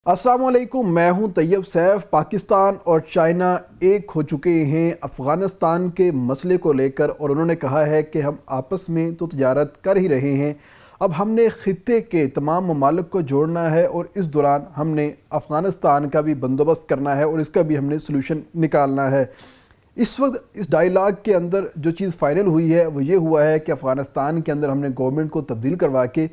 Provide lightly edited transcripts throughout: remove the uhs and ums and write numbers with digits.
السلام علیکم، میں ہوں طیب سیف۔ پاکستان اور چائنا ایک ہو چکے ہیں افغانستان کے مسئلے کو لے کر، اور انہوں نے کہا ہے کہ ہم آپس میں تو تجارت کر ہی رہے ہیں، اب ہم نے خطے کے تمام ممالک کو جوڑنا ہے اور اس دوران ہم نے افغانستان کا بھی بندوبست کرنا ہے اور اس کا بھی ہم نے سلوشن نکالنا ہے۔ اس وقت اس ڈائیلاگ کے اندر جو چیز فائنل ہوئی ہے وہ یہ ہوا ہے کہ افغانستان کے اندر ہم نے گورنمنٹ کو تبدیل کروا کے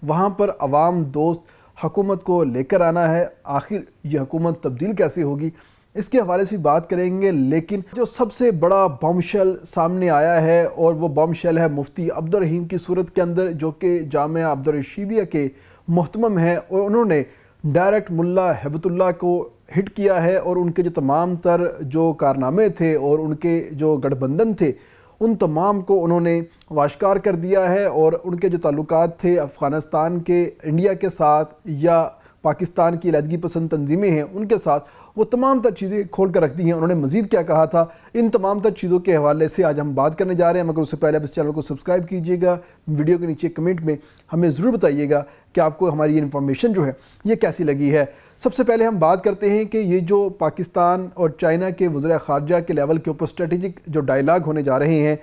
وہاں پر عوام دوست حکومت کو لے کر آنا ہے۔ آخر یہ حکومت تبدیل کیسے ہوگی اس کے حوالے سے بات کریں گے، لیکن جو سب سے بڑا بم شیل سامنے آیا ہے اور وہ بم شیل ہے مفتی عبدالرحیم کی صورت کے اندر، جو کہ جامعہ عبدالرشیدیہ کے محتمم ہیں، اور انہوں نے ڈائریکٹ ملا ہیبت اللہ کو ہٹ کیا ہے اور ان کے جو تمام تر جو کارنامے تھے اور ان کے جو گٹھ بندھن تھے ان تمام کو انہوں نے واشکار کر دیا ہے، اور ان کے جو تعلقات تھے افغانستان کے انڈیا کے ساتھ یا پاکستان کی علیحدگی پسند تنظیمیں ہیں ان کے ساتھ، وہ تمام تر چیزیں کھول کر رکھ دی ہیں۔ انہوں نے مزید کیا کہا تھا، ان تمام تر چیزوں کے حوالے سے آج ہم بات کرنے جا رہے ہیں، مگر اس سے پہلے آپ اس چینل کو سبسکرائب کیجئے گا، ویڈیو کے نیچے کمنٹ میں ہمیں ضرور بتائیے گا کہ آپ کو ہماری یہ انفارمیشن جو ہے یہ کیسی لگی ہے۔ سب سے پہلے ہم بات کرتے ہیں کہ یہ جو پاکستان اور چائنا کے وزراء خارجہ کے لیول کے اوپر اسٹریٹجک جو ڈائیلاگ ہونے جا رہے ہیں،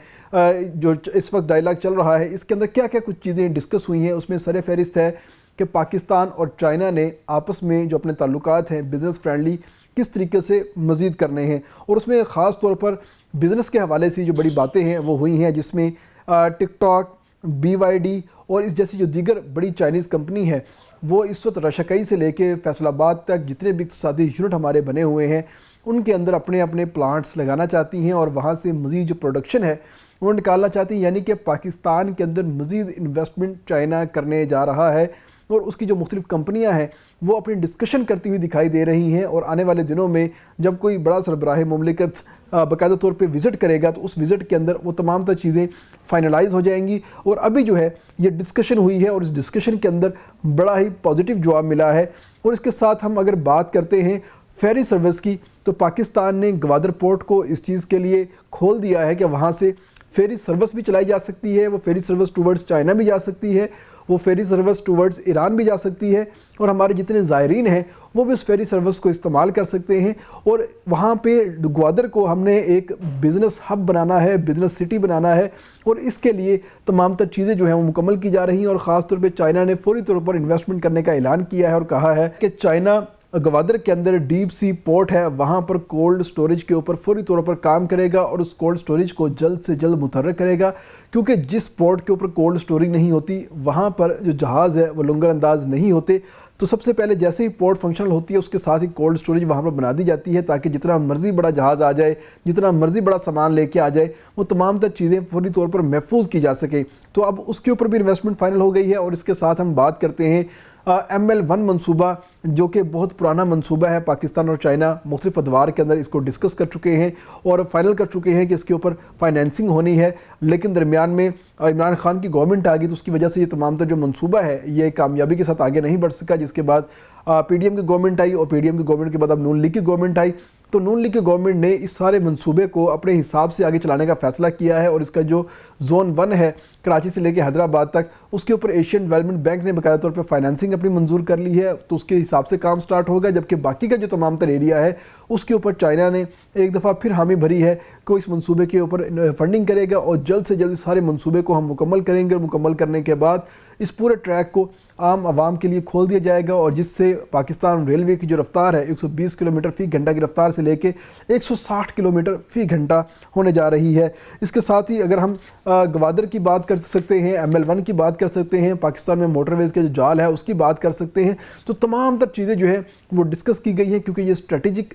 جو اس وقت ڈائیلاگ چل رہا ہے، اس کے اندر کیا کیا کچھ چیزیں ڈسکس ہوئی ہیں۔ اس میں سر فہرست ہے کہ پاکستان اور چائنا نے آپس میں جو اپنے تعلقات ہیں بزنس فرینڈلی کس طریقے سے مزید کرنے ہیں، اور اس میں خاص طور پر بزنس کے حوالے سے جو بڑی باتیں ہیں وہ ہوئی ہیں، جس میں ٹک ٹاک، BYD اور اس جیسی جو دیگر بڑی چائنیز کمپنی ہے وہ اس وقت رشکئی سے لے کے فیصل آباد تک جتنے بھی اقتصادی یونٹ ہمارے بنے ہوئے ہیں ان کے اندر اپنے اپنے پلانٹس لگانا چاہتی ہیں اور وہاں سے مزید جو پروڈکشن ہے وہ نکالنا چاہتی ہیں، یعنی کہ پاکستان کے اندر مزید انویسٹمنٹ چائنا کرنے جا رہا ہے، اور اس کی جو مختلف کمپنیاں ہیں وہ اپنی ڈسکشن کرتی ہوئی دکھائی دے رہی ہیں، اور آنے والے دنوں میں جب کوئی بڑا سربراہ مملکت باقاعدہ طور پہ وزٹ کرے گا تو اس وزٹ کے اندر وہ تمام تر چیزیں فائنلائز ہو جائیں گی۔ اور ابھی جو ہے یہ ڈسکشن ہوئی ہے اور اس ڈسکشن کے اندر بڑا ہی پازیٹیو جواب ملا ہے۔ اور اس کے ساتھ ہم اگر بات کرتے ہیں فیری سروس کی، تو پاکستان نے گوادر پورٹ کو اس چیز کے لیے کھول دیا ہے کہ وہاں سے فیری سروس بھی چلائی جا سکتی ہے، وہ فیری سروس ٹورڈز چائنا بھی جا سکتی ہے، وہ فیری سروس ٹورڈز ایران بھی جا سکتی ہے، اور ہمارے جتنے زائرین ہیں وہ بھی اس فیری سروس کو استعمال کر سکتے ہیں۔ اور وہاں پہ گوادر کو ہم نے ایک بزنس ہب بنانا ہے، بزنس سٹی بنانا ہے، اور اس کے لیے تمام تر چیزیں جو ہیں وہ مکمل کی جا رہی ہیں، اور خاص طور پہ چائنا نے فوری طور پر انویسٹمنٹ کرنے کا اعلان کیا ہے اور کہا ہے کہ چائنا گوادر کے اندر ڈیپ سی پورٹ ہے، وہاں پر کولڈ سٹوریج کے اوپر فوری طور پر کام کرے گا اور اس کولڈ سٹوریج کو جلد سے جلد متحرک کرے گا، کیونکہ جس پورٹ کے اوپر کولڈ سٹوریج نہیں ہوتی وہاں پر جو جہاز ہے وہ لنگر انداز نہیں ہوتے۔ تو سب سے پہلے جیسے ہی پورٹ فنکشنل ہوتی ہے اس کے ساتھ ہی کولڈ سٹوریج وہاں پر بنا دی جاتی ہے، تاکہ جتنا مرضی بڑا جہاز آ جائے، جتنا مرضی بڑا سامان لے کے آ جائے، وہ تمام تر چیزیں فوری طور پر محفوظ کی جا سکے۔ تو اب اس کے اوپر بھی انویسٹمنٹ فائنل ہو گئی ہے، اور اس کے ساتھ ہم بات کرتے ہیں ML1 منصوبہ، جو کہ بہت پرانا منصوبہ ہے۔ پاکستان اور چائنا مختلف ادوار کے اندر اس کو ڈسکس کر چکے ہیں اور فائنل کر چکے ہیں کہ اس کے اوپر فائنینسنگ ہونی ہے، لیکن درمیان میں عمران خان کی گورنمنٹ آ گئی، تو اس کی وجہ سے یہ تمام تر جو منصوبہ ہے یہ کامیابی کے ساتھ آگے نہیں بڑھ سکا، جس کے بعد PDM کی گورنمنٹ آئی، اور PDM کی گورنمنٹ کے بعد اب نون لیگ کی گورنمنٹ آئی۔ تو نون لیگ کی گورنمنٹ نے اس سارے منصوبے کو اپنے حساب سے آگے چلانے کا فیصلہ کیا ہے، اور اس کا جو زون 1 ہے کراچی سے لے کے حیدرآباد تک، اس کے اوپر ایشین ڈیولپمنٹ بینک نے باقاعدہ طور پہ فائنینسنگ اپنی منظور کر لی ہے، تو اس کے حساب سے کام سٹارٹ ہوگا، جبکہ باقی کا جو تمام تر ایریا ہے اس کے اوپر چائنا نے ایک دفعہ پھر حامی بھری ہے کہ اس منصوبے کے اوپر فنڈنگ کرے گا، اور جلد سے جلد سارے منصوبے کو ہم مکمل کریں گے، اور مکمل کرنے کے بعد اس پورے ٹریک کو عام عوام کے لیے کھول دیا جائے گا، اور جس سے پاکستان ریلوے کی جو رفتار ہے 120 کلومیٹر فی گھنٹہ کی رفتار سے لے کے 160 کلومیٹر فی گھنٹہ ہونے جا رہی ہے۔ اس کے ساتھ ہی اگر ہم گوادر کی بات کر سکتے ہیں، ML1 کی بات کر سکتے ہیں، پاکستان میں موٹر ویز کے جو جال ہے اس کی بات کر سکتے ہیں، تو تمام تر چیزیں جو ہیں وہ ڈسکس کی گئی ہیں، کیونکہ یہ اسٹریٹجک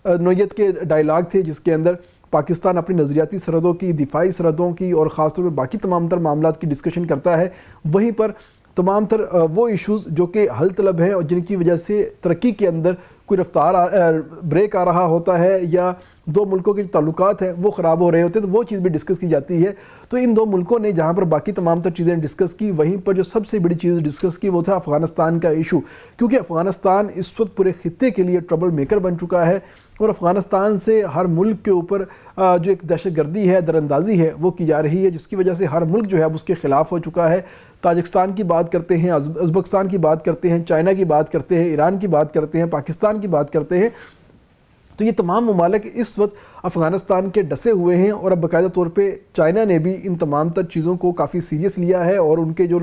نوعیت کے ڈائیلاگ تھے جس کے اندر پاکستان اپنی نظریاتی سرحدوں کی، دفاعی سرحدوں کی اور خاص طور پہ باقی تمام تر معاملات کی ڈسکشن کرتا ہے، وہیں پر تمام تر وہ ایشوز جو کہ حل طلب ہیں اور جن کی وجہ سے ترقی کے اندر کوئی رفتار بریک آ رہا ہوتا ہے، یا دو ملکوں کے جو تعلقات ہیں وہ خراب ہو رہے ہوتے ہیں، تو وہ چیز بھی ڈسکس کی جاتی ہے۔ تو ان دو ملکوں نے جہاں پر باقی تمام تر چیزیں ڈسکس کی، وہیں پر جو سب سے بڑی چیز ڈسکس کی وہ تھا افغانستان کا ایشو، کیونکہ افغانستان اس وقت پورے خطے کے لیے ٹربل میکر بن چکا ہے۔ اور افغانستان سے ہر ملک کے اوپر جو ایک دہشت گردی ہے، دراندازی ہے، وہ کی جا رہی ہے، جس کی وجہ سے ہر ملک جو ہے اب اس کے خلاف ہو چکا ہے۔ تاجکستان کی بات کرتے ہیں، ازبکستان کی بات کرتے ہیں، چائنا کی بات کرتے ہیں، ایران کی بات کرتے ہیں، پاکستان کی بات کرتے ہیں، تو یہ تمام ممالک اس وقت افغانستان کے ڈسے ہوئے ہیں، اور اب باقاعدہ طور پہ چائنا نے بھی ان تمام تر چیزوں کو کافی سیریس لیا ہے، اور ان کے جو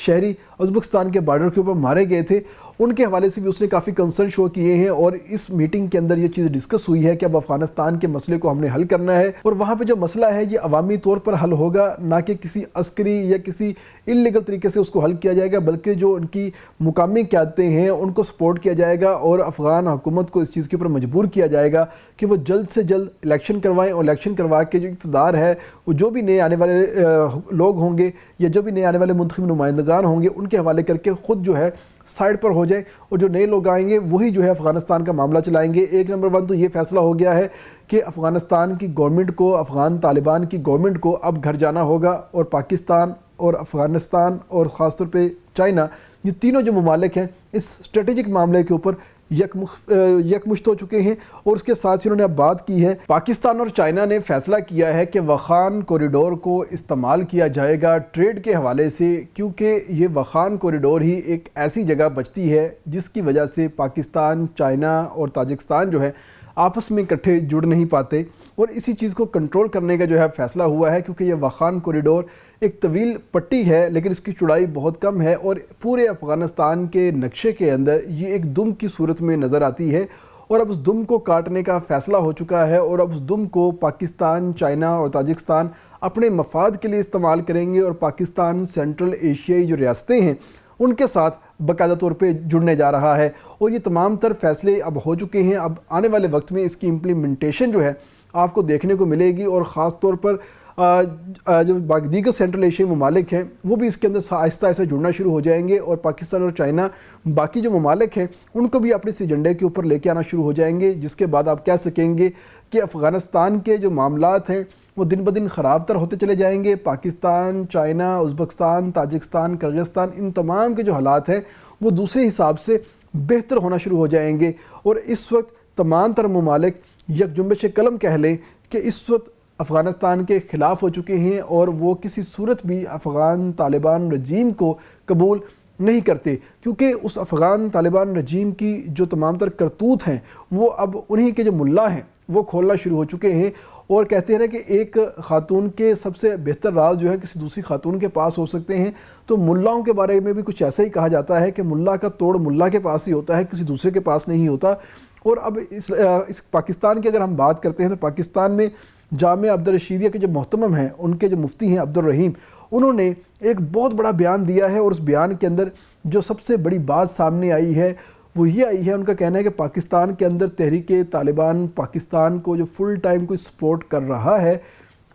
شہری ازبکستان کے بارڈر کے اوپر مارے گئے تھے ان کے حوالے سے بھی اس نے کافی کنسرن شو کیے ہیں، اور اس میٹنگ کے اندر یہ چیز ڈسکس ہوئی ہے کہ اب افغانستان کے مسئلے کو ہم نے حل کرنا ہے، اور وہاں پہ جو مسئلہ ہے یہ عوامی طور پر حل ہوگا، نہ کہ کسی عسکری یا کسی انلیگل طریقے سے اس کو حل کیا جائے گا، بلکہ جو ان کی مقامی قیادتیں ہیں ان کو سپورٹ کیا جائے گا، اور افغان حکومت کو اس چیز کے اوپر مجبور کیا جائے گا کہ وہ جلد سے جلد الیکشن کروائیں، اور الیکشن کروا کے جو اقتدار ہے وہ جو بھی نئے آنے والے لوگ ہوں گے یا جو بھی نئے آنے والے منتخب نمائندگان ہوں گے ان کے حوالے کر کے خود جو ہے سائڈ پر ہو جائے، اور جو نئے لوگ آئیں گے وہی جو ہے افغانستان کا معاملہ چلائیں گے۔ ایک نمبر 1 تو یہ فیصلہ ہو گیا ہے کہ افغانستان کی گورنمنٹ کو، افغان طالبان کی گورنمنٹ کو اب گھر جانا ہوگا، اور پاکستان اور افغانستان اور خاص طور پہ چائنا، یہ تینوں جو ممالک ہیں اس اسٹریٹجک معاملے کے اوپر یکمشت ہو چکے ہیں، اور اس کے ساتھ انہوں نے اب بات کی ہے، پاکستان اور چائنا نے فیصلہ کیا ہے کہ واخان کوریڈور کو استعمال کیا جائے گا ٹریڈ کے حوالے سے، کیونکہ یہ واخان کوریڈور ہی ایک ایسی جگہ بچتی ہے جس کی وجہ سے پاکستان، چائنا اور تاجکستان جو ہے آپس میں اکٹھے جڑ نہیں پاتے، اور اسی چیز کو کنٹرول کرنے کا جو ہے فیصلہ ہوا ہے، کیونکہ یہ واخان کوریڈور ایک طویل پٹی ہے لیکن اس کی چوڑائی بہت کم ہے، اور پورے افغانستان کے نقشے کے اندر یہ ایک دم کی صورت میں نظر آتی ہے، اور اب اس دم کو کاٹنے کا فیصلہ ہو چکا ہے، اور اب اس دم کو پاکستان، چائنا اور تاجکستان اپنے مفاد کے لیے استعمال کریں گے، اور پاکستان سینٹرل ایشیائی جو ریاستیں ہیں ان کے ساتھ باقاعدہ طور پہ جڑنے جا رہا ہے، اور یہ تمام تر فیصلے اب ہو چکے ہیں۔ اب آنے والے وقت میں اس کی امپلیمنٹیشن جو ہے آپ کو دیکھنے کو ملے گی، اور خاص طور پر جو دیگر سینٹرل ایشیائی ممالک ہیں وہ بھی اس کے اندر آہستہ آہستہ جڑنا شروع ہو جائیں گے، اور پاکستان اور چائنا باقی جو ممالک ہیں ان کو بھی اپنے اس ایجنڈے کے اوپر لے کے آنا شروع ہو جائیں گے، جس کے بعد آپ کہہ سکیں گے کہ افغانستان کے جو معاملات ہیں وہ دن بدن خراب تر ہوتے چلے جائیں گے۔ Pakistan, China, Uzbekistan, Tajikistan, Kyrgyzstan, ان تمام کے جو حالات ہیں وہ دوسرے حساب سے بہتر ہونا شروع ہو جائیں گے، اور اس وقت تمام تر ممالک یک جنبش قلم کہہ لیں کہ اس وقت افغانستان کے خلاف ہو چکے ہیں، اور وہ کسی صورت بھی افغان طالبان رجیم کو قبول نہیں کرتے، کیونکہ اس افغان طالبان رجیم کی جو تمام تر کرتوت ہیں وہ اب انہی کے جو ملا ہیں وہ کھولنا شروع ہو چکے ہیں، اور کہتے ہیں کہ ایک خاتون کے سب سے بہتر راز جو ہے کسی دوسری خاتون کے پاس ہو سکتے ہیں، تو ملاؤں کے بارے میں بھی کچھ ایسا ہی کہا جاتا ہے کہ ملا کا توڑ ملا کے پاس ہی ہوتا ہے، کسی دوسرے کے پاس نہیں ہوتا۔ اور اب اس پاکستان کی اگر ہم بات کرتے ہیں تو پاکستان میں جامعہ عبدالرشیدیہ کے جو محتمم ہیں، ان کے جو مفتی ہیں عبدالرحیم، انہوں نے ایک بہت بڑا بیان دیا ہے، اور اس بیان کے اندر جو سب سے بڑی بات سامنے آئی ہے وہ یہ آئی ہے، ان کا کہنا ہے کہ پاکستان کے اندر تحریک طالبان پاکستان کو جو فل ٹائم کوئی سپورٹ کر رہا ہے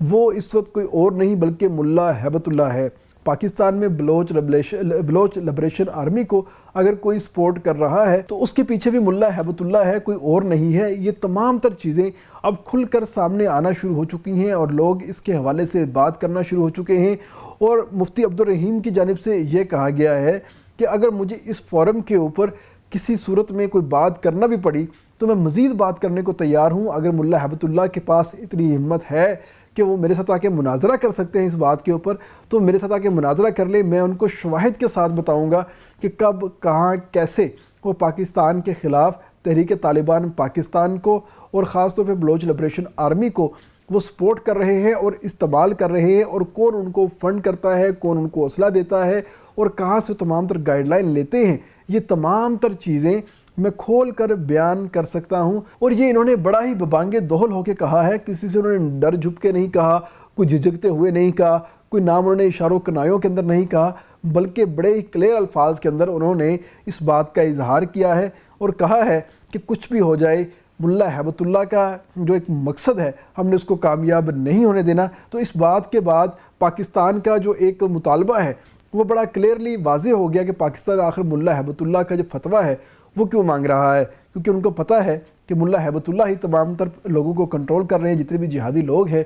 وہ اس وقت کوئی اور نہیں بلکہ ملا ہیبت اللہ ہے۔ پاکستان میں بلوچ لبریشن آرمی کو اگر کوئی سپورٹ کر رہا ہے تو اس کے پیچھے بھی ملا ہیبت اللہ ہے، کوئی اور نہیں ہے۔ یہ تمام تر چیزیں اب کھل کر سامنے آنا شروع ہو چکی ہیں، اور لوگ اس کے حوالے سے بات کرنا شروع ہو چکے ہیں، اور مفتی عبدالرحیم کی جانب سے یہ کہا گیا ہے کہ اگر مجھے اس فورم کے اوپر کسی صورت میں کوئی بات کرنا بھی پڑی تو میں مزید بات کرنے کو تیار ہوں۔ اگر ملا ہیبت اللہ کے پاس اتنی ہمت ہے کہ وہ میرے ساتھ آ کے مناظرہ کر سکتے ہیں اس بات کے اوپر، تو میرے ساتھ آ کے مناظرہ کر لیں، میں ان کو شواہد کے ساتھ بتاؤں گا کہ کب، کہاں، کیسے وہ پاکستان کے خلاف تحریک طالبان پاکستان کو اور خاص طور پہ بلوچ لبریشن آرمی کو وہ سپورٹ کر رہے ہیں اور استعمال کر رہے ہیں، اور کون ان کو فنڈ کرتا ہے، کون ان کو اسلحہ دیتا ہے، اور کہاں سے تمام تر گائیڈ لائن لیتے ہیں۔ یہ تمام تر چیزیں میں کھول کر بیان کر سکتا ہوں، اور یہ انہوں نے بڑا ہی ببانگِ دہل ہو کے کہا ہے، کسی سے انہوں نے ڈر جھپ کے نہیں کہا، کوئی جھجکتے ہوئے نہیں کہا، کوئی نام انہوں نے اشاروں کنایوں کے اندر نہیں کہا، بلکہ بڑے ہی کلیئر الفاظ کے اندر انہوں نے اس بات کا اظہار کیا ہے اور کہا ہے کہ کچھ بھی ہو جائے ملا ہیبت اللہ کا جو ایک مقصد ہے ہم نے اس کو کامیاب نہیں ہونے دینا۔ تو اس بات کے بعد پاکستان کا جو ایک مطالبہ ہے وہ بڑا کلیئرلی واضح ہو گیا کہ پاکستان آخر ملا ہیبت اللہ کا جو فتویٰ ہے وہ کیوں مانگ رہا ہے، کیونکہ ان کو پتہ ہے کہ ملا ہیبت اللہ ہی تمام تر لوگوں کو کنٹرول کر رہے ہیں، جتنے بھی جہادی لوگ ہیں،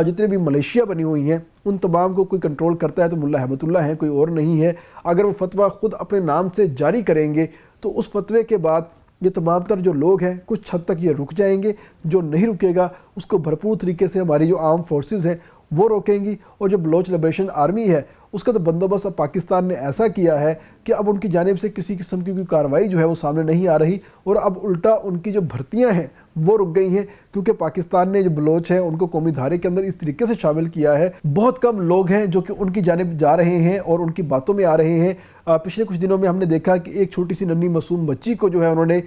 جتنے بھی ملیشیا بنی ہوئی ہیں، ان تمام کو کوئی کنٹرول کرتا ہے تو ملا ہیبت اللہ ہیں، کوئی اور نہیں ہے۔ اگر وہ فتویٰ خود اپنے نام سے جاری کریں گے تو اس فتوے کے بعد یہ تمام تر جو لوگ ہیں کچھ حد تک یہ رک جائیں گے، جو نہیں رکے گا اس کو بھرپور طریقے سے ہماری جو آرم فورسز ہیں وہ روکیں گی، اور جو بلوچ لبریشن آرمی ہے اس کا تو بندوبست اب پاکستان نے ایسا کیا ہے کہ اب ان کی جانب سے کسی قسم کی کوئی کارروائی جو ہے وہ سامنے نہیں آ رہی، اور اب الٹا ان کی جو بھرتیاں ہیں وہ رک گئی ہیں، کیونکہ پاکستان نے جو بلوچ ہیں ان کو قومی دھارے کے اندر اس طریقے سے شامل کیا ہے۔ بہت کم لوگ ہیں جو کہ ان کی جانب جا رہے ہیں اور ان کی باتوں میں آ رہے ہیں۔ پچھلے کچھ دنوں میں ہم نے دیکھا کہ ایک چھوٹی سی ننھی معصوم بچی کو جو ہے انہوں نے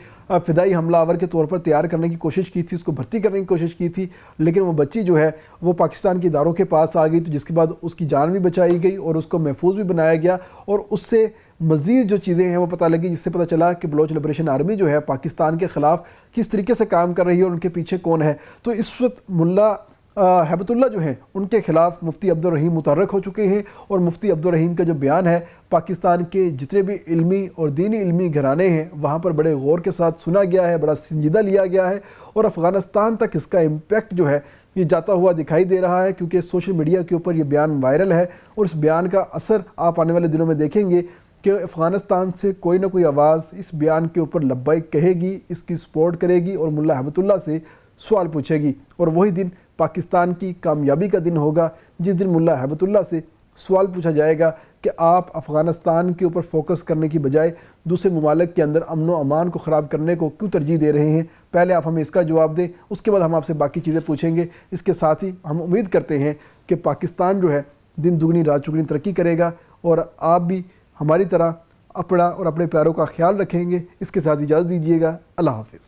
فدائی حملہ آور کے طور پر تیار کرنے کی کوشش کی تھی، اس کو بھرتی کرنے کی کوشش کی تھی، لیکن وہ بچی جو ہے وہ پاکستان کے اداروں کے پاس آ گئی، تو جس کے بعد اس کی جان بھی بچائی گئی اور اس کو محفوظ بھی بنایا گیا، اور اس سے مزید جو چیزیں ہیں وہ پتہ لگی، جس سے پتہ چلا کہ بلوچ لبریشن آرمی جو ہے پاکستان کے خلاف کس طریقے سے کام کر رہی ہے اور ان کے پیچھے کون ہے۔ تو اس وقت ملا ہیبت اللہ جو ہیں ان کے خلاف مفتی عبدالرحیم متحرک ہو چکے ہیں، اور مفتی عبدالرحیم کا جو بیان ہے پاکستان کے جتنے بھی علمی اور دینی علمی گھرانے ہیں وہاں پر بڑے غور کے ساتھ سنا گیا ہے، بڑا سنجیدہ لیا گیا ہے، اور افغانستان تک اس کا امپیکٹ جو ہے یہ جاتا ہوا دکھائی دے رہا ہے، کیونکہ سوشل میڈیا کے اوپر یہ بیان وائرل ہے، اور اس بیان کا اثر آپ آنے والے دنوں میں دیکھیں گے کہ افغانستان سے کوئی نہ کوئی آواز اس بیان کے اوپر لبیک کہے گی، اس کی سپورٹ کرے گی، اور ملا ہیبت اللہ سے سوال پوچھے گی، اور وہی دن پاکستان کی کامیابی کا دن ہوگا جس دن ملا ہیبت اللہ سے سوال پوچھا جائے گا کہ آپ افغانستان کے اوپر فوکس کرنے کی بجائے دوسرے ممالک کے اندر امن و امان کو خراب کرنے کو کیوں ترجیح دے رہے ہیں۔ پہلے آپ ہمیں اس کا جواب دیں، اس کے بعد ہم آپ سے باقی چیزیں پوچھیں گے۔ اس کے ساتھ ہی ہم امید کرتے ہیں کہ پاکستان جو ہے دن دگنی رات چگنی ترقی کرے گا، اور آپ بھی ہماری طرح اپنا اور اپنے پیاروں کا خیال رکھیں گے۔ اس کے ساتھ اجازت دیجیے گا، اللہ حافظ۔